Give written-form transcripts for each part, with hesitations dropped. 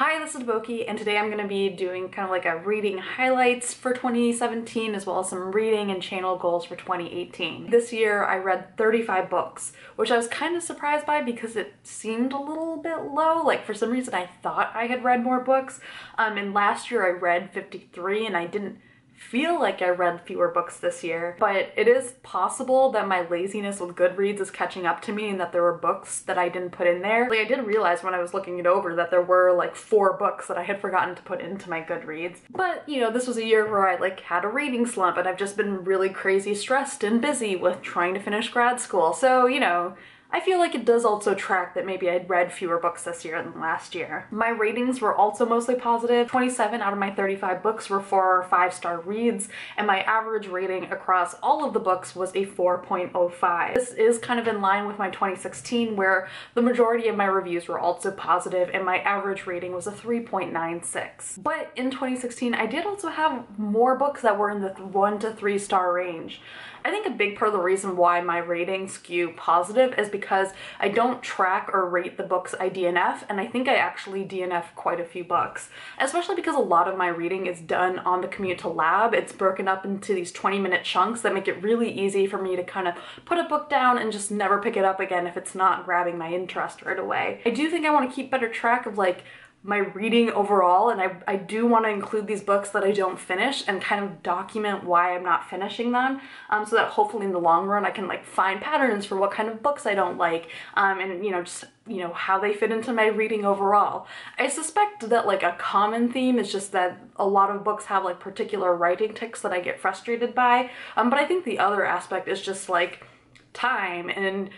Hi, this is Boki, and today I'm going to be doing kind of like a reading highlights for 2017 as well as some reading and channel goals for 2018. This year I read 35 books, which I was kind of surprised by because it seemed a little bit low. Like for some reason I thought I had read more books, and last year I read 53 and I didn't feel like I read fewer books this year, but it is possible that my laziness with Goodreads is catching up to me and that there were books that I didn't put in there. Like I did realize when I was looking it over that there were like 4 books that I had forgotten to put into my Goodreads. But you know, this was a year where I like had a reading slump and I've just been really crazy stressed and busy with trying to finish grad school. So, you know, I feel like it does also track that maybe I'd read fewer books this year than last year. My ratings were also mostly positive. 27 out of my 35 books were 4 or 5-star reads, and my average rating across all of the books was a 4.05. This is kind of in line with my 2016, where the majority of my reviews were also positive and my average rating was a 3.96. But in 2016, I did also have more books that were in the 1 to 3-star range. I think a big part of the reason why my ratings skew positive is because I don't track or rate the books I DNF, and I think I actually DNF quite a few books, especially because a lot of my reading is done on the commute to lab. It's broken up into these 20-minute chunks that make it really easy for me to kind of put a book down and just never pick it up again if it's not grabbing my interest right away. I do think I want to keep better track of like my reading overall, and I do want to include these books that I don't finish and kind of document why I'm not finishing them, so that hopefully in the long run I can like find patterns for what kind of books I don't like, and just how they fit into my reading overall. I suspect that like a common theme is just that a lot of books have like particular writing tics that I get frustrated by, but I think the other aspect is just like time, and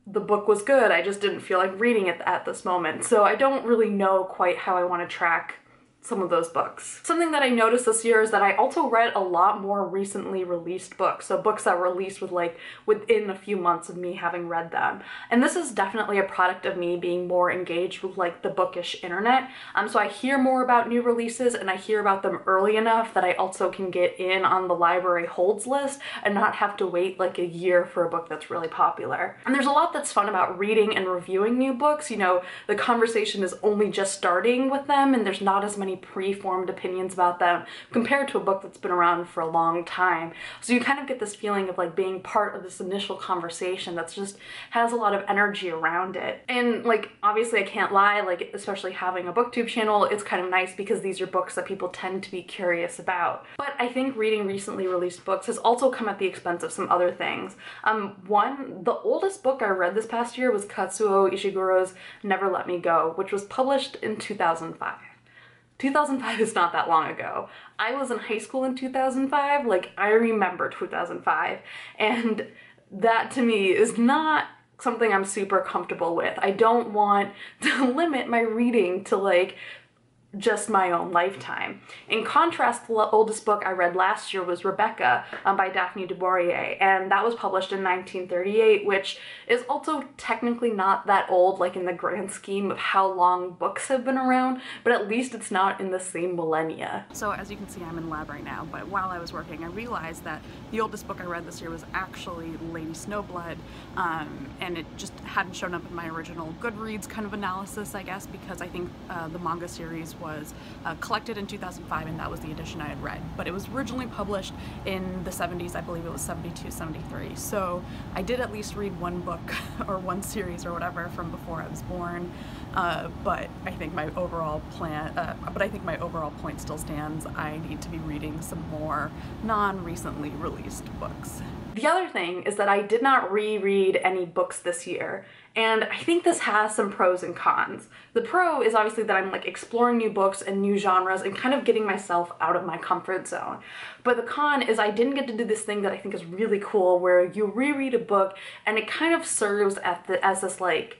the book was good, I just didn't feel like reading it at this moment. So I don't really know quite how I want to track some of those books. Something that I noticed this year is that I also read a lot more recently released books. So books that were released within a few months of me having read them. And this is definitely a product of me being more engaged with like the bookish internet. So I hear more about new releases and I hear about them early enough that I also can get in on the library holds list and not have to wait like a year for a book that's really popular. And there's a lot that's fun about reading and reviewing new books. You know, the conversation is only just starting with them and there's not as many pre-formed opinions about them compared to a book that's been around for a long time. So you kind of get this feeling of like being part of this initial conversation that's just has a lot of energy around it. And like obviously I can't lie, like especially having a Booktube channel, it's kind of nice because these are books that people tend to be curious about. But I think reading recently released books has also come at the expense of some other things. One, the oldest book I read this past year was Kazuo Ishiguro's Never Let Me Go, which was published in 2005. 2005 is not that long ago. I was in high school in 2005, like I remember 2005, and that to me is not something I'm super comfortable with. I don't want to limit my reading to like just my own lifetime. In contrast, the oldest book I read last year was Rebecca by Daphne du Maurier, and that was published in 1938, which is also technically not that old, like in the grand scheme of how long books have been around, but at least it's not in the same millennia. So as you can see, I'm in lab right now, but while I was working, I realized that the oldest book I read this year was actually Lady Snowblood, and it just hadn't shown up in my original Goodreads kind of analysis, I guess, because I think the manga series was collected in 2005 and that was the edition I had read. But it was originally published in the 70s, I believe it was 72, 73. So I did at least read one book or one series or whatever from before I was born. But I think my overall point still stands. I need to be reading some more non-recently released books. The other thing is that I did not reread any books this year, and I think this has some pros and cons. The pro is obviously that I'm like exploring new books and new genres and kind of getting myself out of my comfort zone. But the con is I didn't get to do this thing that I think is really cool where you reread a book and it kind of serves as this like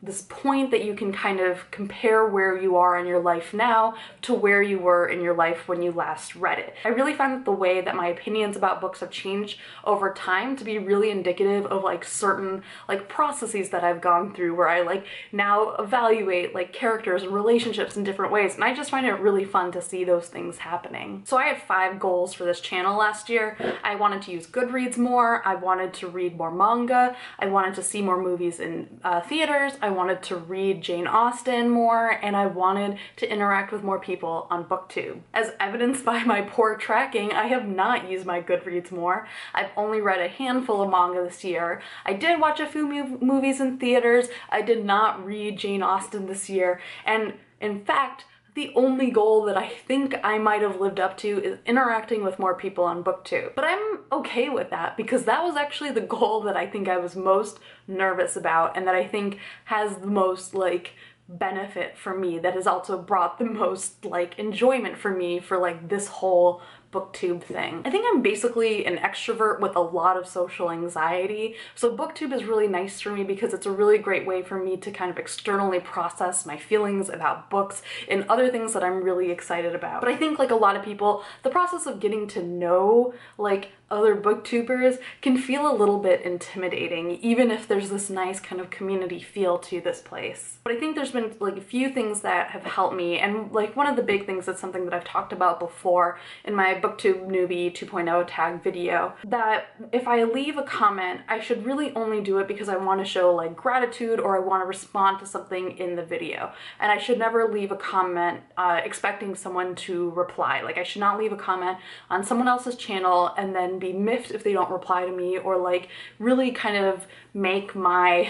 this point that you can kind of compare where you are in your life now to where you were in your life when you last read it. I really find that the way that my opinions about books have changed over time to be really indicative of like certain like processes that I've gone through where I like now evaluate like characters and relationships in different ways, and I just find it really fun to see those things happening. So I had 5 goals for this channel last year. I wanted to use Goodreads more, I wanted to read more manga, I wanted to see more movies in theaters, I wanted to read Jane Austen more, and I wanted to interact with more people on Booktube. As evidenced by my poor tracking, I have not used my Goodreads more. I've only read a handful of manga this year. I did watch a few movies in theaters. I did not read Jane Austen this year, and in fact, the only goal that I think I might have lived up to is interacting with more people on Booktube. But I'm okay with that because that was actually the goal that I think I was most nervous about and that I think has the most like benefit for me, that has also brought the most like enjoyment for me for like this whole Booktube thing. I think I'm basically an extrovert with a lot of social anxiety, so Booktube is really nice for me because it's a really great way for me to kind of externally process my feelings about books and other things that I'm really excited about. But I think like a lot of people, the process of getting to know like other booktubers can feel a little bit intimidating, even if there's this nice kind of community feel to this place. But I think there's been like a few things that have helped me, and like one of the big things that's something that I've talked about before in my Booktube newbie 2.0 tag video, that if I leave a comment, I should really only do it because I want to show like gratitude or I want to respond to something in the video. And I should never leave a comment expecting someone to reply. Like I should not leave a comment on someone else's channel and then be miffed if they don't reply to me, or like really kind of make my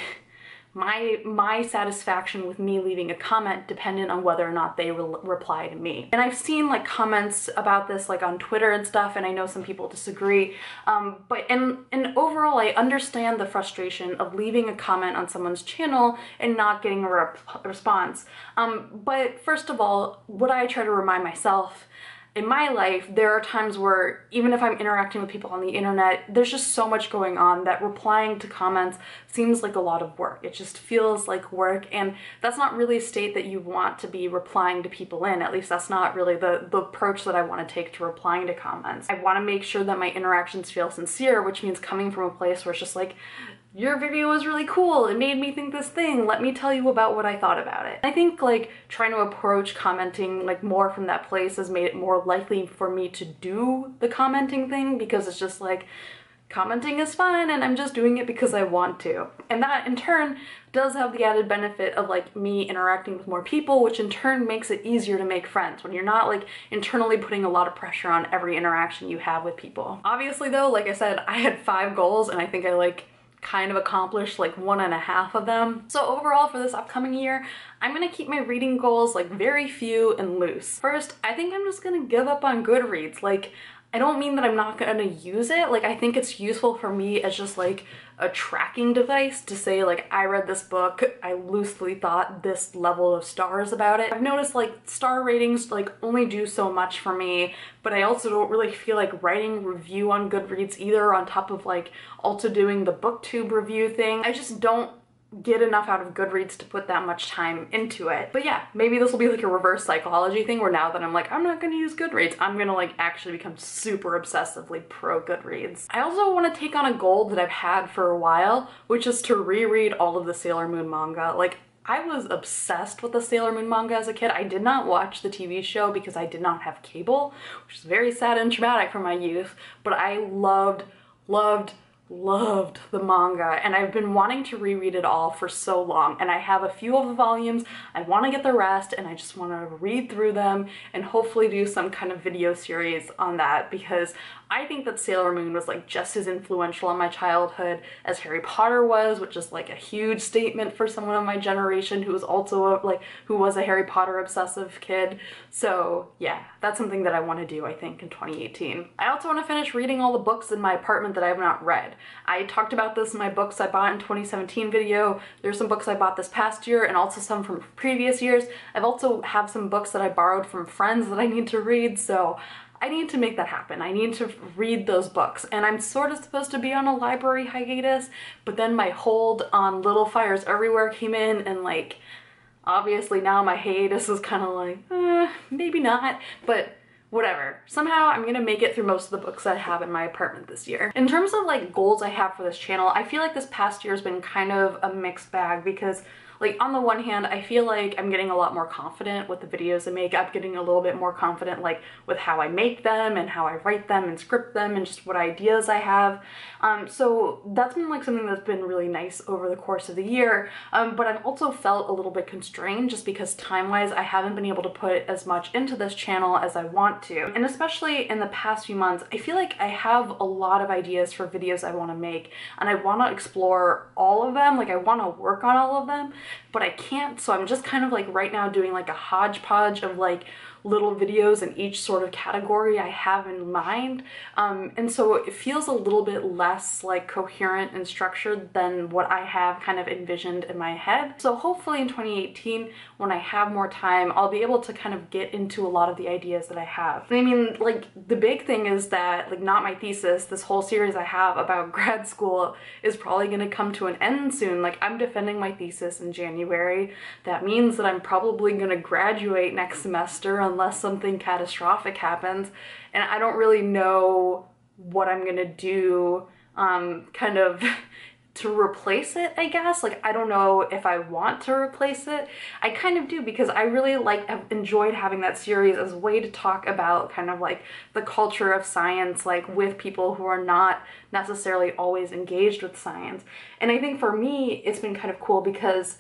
satisfaction with me leaving a comment dependent on whether or not they reply to me. And I've seen like comments about this like on Twitter and stuff, and I know some people disagree, but overall I understand the frustration of leaving a comment on someone's channel and not getting a response. But first of all, what I try to remind myself in my life, there are times where even if I'm interacting with people on the internet, there's just so much going on that replying to comments seems like a lot of work. It just feels like work, and that's not really a state that you want to be replying to people in. At least that's not really the approach that I want to take to replying to comments. I want to make sure that my interactions feel sincere, which means coming from a place where it's just like, your video was really cool, it made me think this thing, let me tell you about what I thought about it. I think like trying to approach commenting like more from that place has made it more likely for me to do the commenting thing, because it's just like, commenting is fun and I'm just doing it because I want to. And that in turn does have the added benefit of like me interacting with more people, which in turn makes it easier to make friends when you're not like internally putting a lot of pressure on every interaction you have with people. Obviously though, like I said, I had 5 goals and I think I like kind of accomplished like 1.5 of them. So overall for this upcoming year, I'm gonna keep my reading goals like very few and loose. First, I think I'm just gonna give up on Goodreads. Like, I don't mean that I'm not gonna use it. Like, I think it's useful for me as just like a tracking device to say like, I read this book, I loosely thought this level of stars about it. I've noticed like star ratings like only do so much for me, but I also don't really feel like writing a review on Goodreads either, on top of like also doing the Booktube review thing. I just don't get enough out of Goodreads to put that much time into it. But yeah, maybe this will be like a reverse psychology thing where now that I'm like, I'm not gonna use Goodreads, I'm gonna like actually become super obsessively pro Goodreads. I also want to take on a goal that I've had for a while, which is to reread all of the Sailor Moon manga. Like, I was obsessed with the Sailor Moon manga as a kid. I did not watch the TV show because I did not have cable, which is very sad and traumatic for my youth, but I loved the manga, and I've been wanting to reread it all for so long, and I have a few of the volumes. I want to get the rest, and I just want to read through them and hopefully do some kind of video series on that, because I think that Sailor Moon was like just as influential in my childhood as Harry Potter was, which is like a huge statement for someone of my generation who was also who was a Harry Potter obsessive kid. So yeah, that's something that I want to do, I think, in 2018. I also want to finish reading all the books in my apartment that I have not read. I talked about this in my books I bought in 2017 video. There's some books I bought this past year and also some from previous years. I've also have some books that I borrowed from friends that I need to read, so I need to make that happen. I need to read those books, and I'm sort of supposed to be on a library hiatus, but then my hold on Little Fires Everywhere came in, and like, obviously now my hiatus is kind of like, maybe not, but whatever. Somehow I'm gonna make it through most of the books I have in my apartment this year. In terms of like goals I have for this channel, I feel like this past year has been kind of a mixed bag because Like on the one hand, I feel like I'm getting a lot more confident with the videos I make. I'm getting a little bit more confident like with how I make them and how I write them and script them and just what ideas I have. So that's been like something that's been really nice over the course of the year. But I've also felt a little bit constrained just because time-wise I haven't been able to put as much into this channel as I want to. And especially in the past few months, I feel like I have a lot of ideas for videos I want to make and I want to explore all of them. Like I want to work on all of them, but I can't. So I'm just kind of like right now doing like a hodgepodge of like little videos in each sort of category I have in mind. And so it feels a little bit less like coherent and structured than what I have kind of envisioned in my head. So hopefully in 2018, when I have more time, I'll be able to kind of get into a lot of the ideas that I have. I mean, like the big thing is that like not my thesis, this whole series I have about grad school is probably going to come to an end soon. Like I'm defending my thesis in January. That means that I'm probably going to graduate next semester unless something catastrophic happens, and I don't really know what I'm gonna do kind of to replace it, I guess. Like I don't know if I want to replace it. I kind of do because I really have enjoyed having that series as a way to talk about kind of like the culture of science, like with people who are not necessarily always engaged with science. And I think for me it's been kind of cool because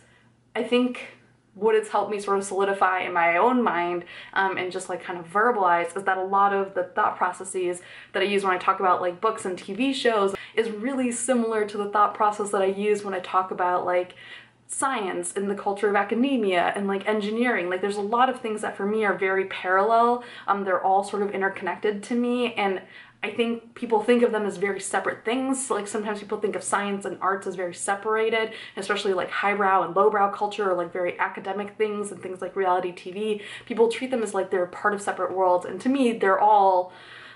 I think what it's helped me sort of solidify in my own mind and just like kind of verbalize is that a lot of the thought processes that I use when I talk about like books and TV shows is really similar to the thought process that I use when I talk about like science and the culture of academia and like engineering. Like there's a lot of things that for me are very parallel. They're all sort of interconnected to me, and I think people think of them as very separate things. Like sometimes people think of science and arts as very separated, especially like highbrow and lowbrow culture or like very academic things and things like reality TV. People treat them as like they're part of separate worlds, and to me they're all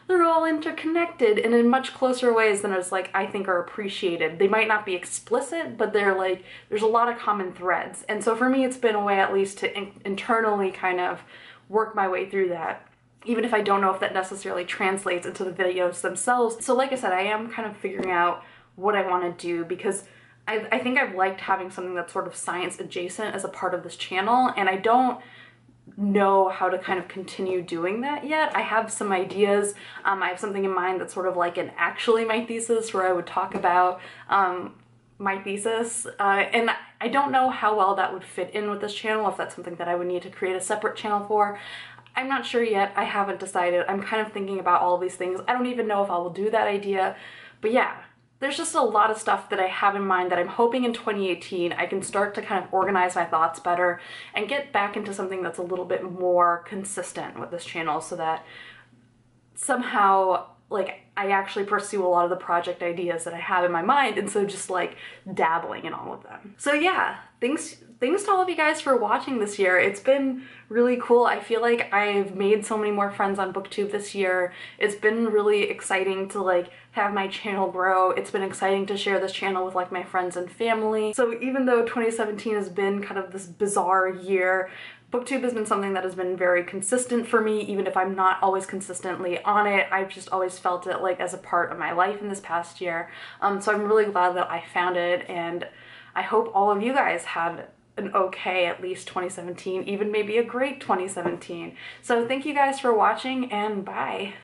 interconnected and in much closer ways than as like I think are appreciated. They might not be explicit, but they're like there's a lot of common threads. And so for me it's been a way at least to internally kind of work my way through that, even if I don't know if that necessarily translates into the videos themselves. So like I said, I am kind of figuring out what I want to do because I think I've liked having something that's sort of science adjacent as a part of this channel, and I don't know how to kind of continue doing that yet. I have some ideas. I have something in mind that's sort of like an actually my thesis where I would talk about my thesis, and I don't know how well that would fit in with this channel, if that's something that I would need to create a separate channel for. I'm not sure yet. I haven't decided. I'm kind of thinking about all these things. I don't even know if I will do that idea, but yeah, there's just a lot of stuff that I have in mind that I'm hoping in 2018 I can start to kind of organize my thoughts better and get back into something that's a little bit more consistent with this channel so that somehow like I actually pursue a lot of the project ideas that I have in my mind instead of just like dabbling in all of them. So yeah, thanks to all of you guys for watching this year. It's been really cool. I feel like I've made so many more friends on Booktube this year. It's been really exciting to like have my channel grow. It's been exciting to share this channel with like my friends and family. So even though 2017 has been kind of this bizarre year, Booktube has been something that has been very consistent for me, even if I'm not always consistently on it. I've just always felt it like as a part of my life in this past year. So I'm really glad that I found it, and I hope all of you guys had an okay, at least 2017, even maybe a great 2017. So thank you guys for watching, and bye.